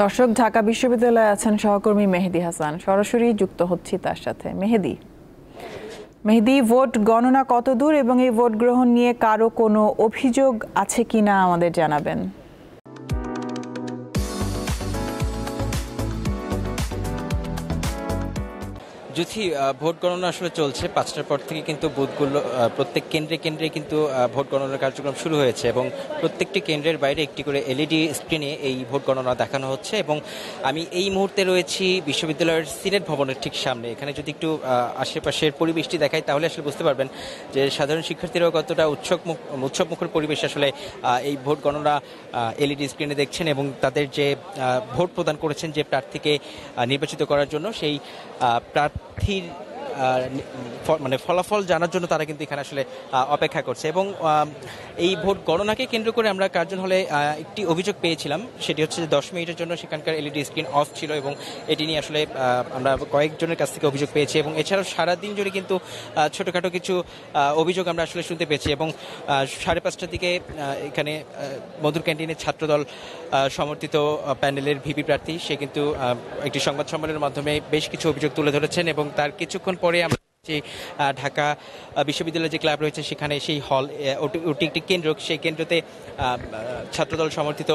দর্শক, ঢাকা বিশ্ববিদ্যালয়ে আছেন সহকর্মী মেহেদী হাসান, সরাসরি যুক্ত হচ্ছি তার সাথে। মেহেদী, ভোট গণনা কত দূর এবং এই ভোট গ্রহণ নিয়ে কারো কোনো অভিযোগ আছে কিনা আমাদের জানাবেন। জ্যোতি, ভোট গণনা আসলে চলছে ৫টার পর থেকে, কিন্তু বুথগুলো প্রত্যেক কেন্দ্রে কেন্দ্রে কিন্তু ভোট গণনার কার্যক্রম শুরু হয়েছে এবং প্রত্যেকটি কেন্দ্রের বাইরে একটি করে এলইডি স্ক্রিনে এই ভোট গণনা দেখানো হচ্ছে। এবং আমি এই মুহূর্তে রয়েছি বিশ্ববিদ্যালয়ের সিনেট ভবনের ঠিক সামনে। এখানে যদি একটু আশেপাশের পরিবেশটি দেখাই তাহলে আসলে বুঝতে পারবেন যে সাধারণ শিক্ষার্থীরাও কতটা উৎসবমুখর পরিবেশে আসলে এই ভোট গণনা এলইডি স্ক্রিনে দেখছেন এবং তাদের যে ভোট প্রদান করেছেন যে প্রার্থীকে নির্বাচিত করার জন্য, সেই প্রার্থীর মানে ফলাফল জানার জন্য তারা কিন্তু এখানে আসলে অপেক্ষা করছে। এবং এই ভোট গণনাকে কেন্দ্র করে আমরা কার্জন হলে একটি অভিযোগ পেয়েছিলাম, সেটি হচ্ছে যে 10 মিনিটের জন্য সেখানকার এলইডি স্ক্রিন অফ ছিল এবং এটি নিয়ে আসলে আমরা কয়েকজনের কাছ থেকে অভিযোগ পেয়েছি। এবং এছাড়াও সারাদিন জুড়ে কিন্তু ছোটোখাটো কিছু অভিযোগ আমরা আসলে শুনতে পেয়েছি। এবং 5:30টার দিকে এখানে মধুর ক্যান্টিনের ছাত্রদল সমর্থিত প্যানেলের ভিপি প্রার্থী সে কিন্তু একটি সংবাদ সম্মেলনের মাধ্যমে বেশ কিছু অভিযোগ তুলে ধরেছেন এবং তার কিছুক্ষণ পরে আমরা ঢাকা বিশ্ববিদ্যালয়ের যে ক্লাব রয়েছে সেখানে সেই হল ওটি একটি কেন্দ্র, সেই কেন্দ্রতে ছাত্রদল সমর্থিত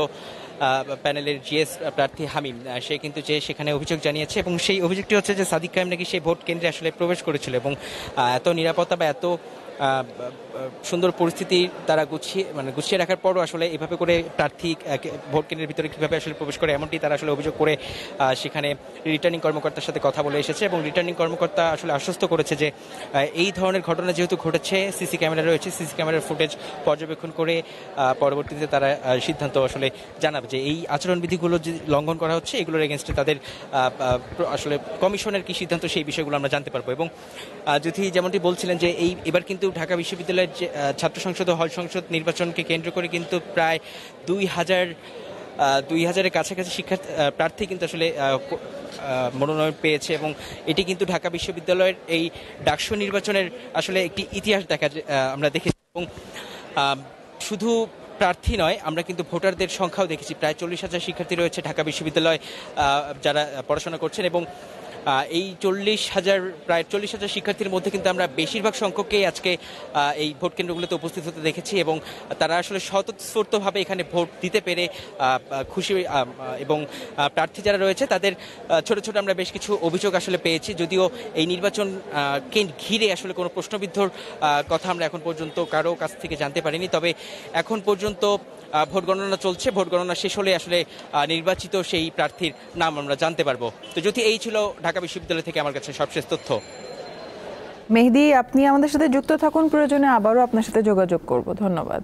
প্যানেলের জিএস প্রার্থী হামিম সে কিন্তু যে সেখানে অভিযোগ জানিয়েছে এবং সেই অভিযোগটি হচ্ছে যে সাদিক কায়েম নাকি সেই ভোট কেন্দ্রে আসলে প্রবেশ করেছিল এবং এত নিরাপত্তা বা এত সুন্দর পরিস্থিতি তারা গুছিয়ে রাখার পরও আসলে এভাবে করে প্রার্থী ভোট কেন্দ্রের ভিতরে কীভাবে আসলে প্রবেশ করে এমনটি তারা আসলে অভিযোগ করে সেখানে রিটার্নিং কর্মকর্তার সাথে কথা বলে এসেছে। এবং রিটার্নিং কর্মকর্তা আসলে আশ্বস্ত করেছে যে এই ধরনের ঘটনা যেহেতু ঘটেছে, সিসি ক্যামেরা রয়েছে, সিসি ক্যামেরার ফুটেজ পর্যবেক্ষণ করে পরবর্তীতে তারা সিদ্ধান্ত আসলে জানাবে যে এই আচরণবিধিগুলো যে লঙ্ঘন করা হচ্ছে এগুলোর এগেনস্টে তাদের আসলে কমিশনের কি সিদ্ধান্ত সেই বিষয়গুলো আমরা জানতে পারবো। এবং যদি যেমনটি বলছিলেন যে এবার কিন্তু ঢাকা বিশ্ববিদ্যালয়ের যে ছাত্র সংসদ ও হল সংসদ নির্বাচনকে কেন্দ্র করে কিন্তু প্রায় 2000-এর কাছাকাছি প্রার্থী কিন্তু আসলে মনোনয়ন পেয়েছে এবং এটি কিন্তু ঢাকা বিশ্ববিদ্যালয়ের এই ডাকসু নির্বাচনের আসলে একটি ইতিহাস আমরা দেখেছি। এবং শুধু প্রার্থী নয়, আমরা কিন্তু ভোটারদের সংখ্যাও দেখেছি। প্রায় 40,000 শিক্ষার্থী রয়েছে ঢাকা বিশ্ববিদ্যালয় যারা পড়াশোনা করছেন এবং এই প্রায় 40,000 শিক্ষার্থীর মধ্যে কিন্তু আমরা বেশিরভাগ সংখ্যককেই আজকে এই ভোট কেন্দ্রগুলোতে উপস্থিত হতে দেখেছি এবং তারা আসলে স্বতঃস্ফূর্তভাবে এখানে ভোট দিতে পেরে খুশি। এবং প্রার্থী যারা রয়েছে তাদের ছোট ছোট আমরা বেশ কিছু অভিযোগ আসলে পেয়েছি, যদিও এই নির্বাচনকে ঘিরে আসলে কোনো প্রশ্নবিদ্ধর কথা আমরা এখন পর্যন্ত কারো কাছ থেকে জানতে পারিনি। তবে এখন পর্যন্ত ভোট গণনা চলছে, ভোট গণনা শেষ হলে আসলে নির্বাচিত সেই প্রার্থীর নাম আমরা জানতে পারবো। তো যদি এই ছিল ঢাকা বিশ্ববিদ্যালয় থেকে আমার কাছে সবশেষ তথ্য। মেহেদী, আপনি আমাদের সাথে যুক্ত থাকুন, প্রয়োজনে আবারও আপনার সাথে যোগাযোগ করব। ধন্যবাদ।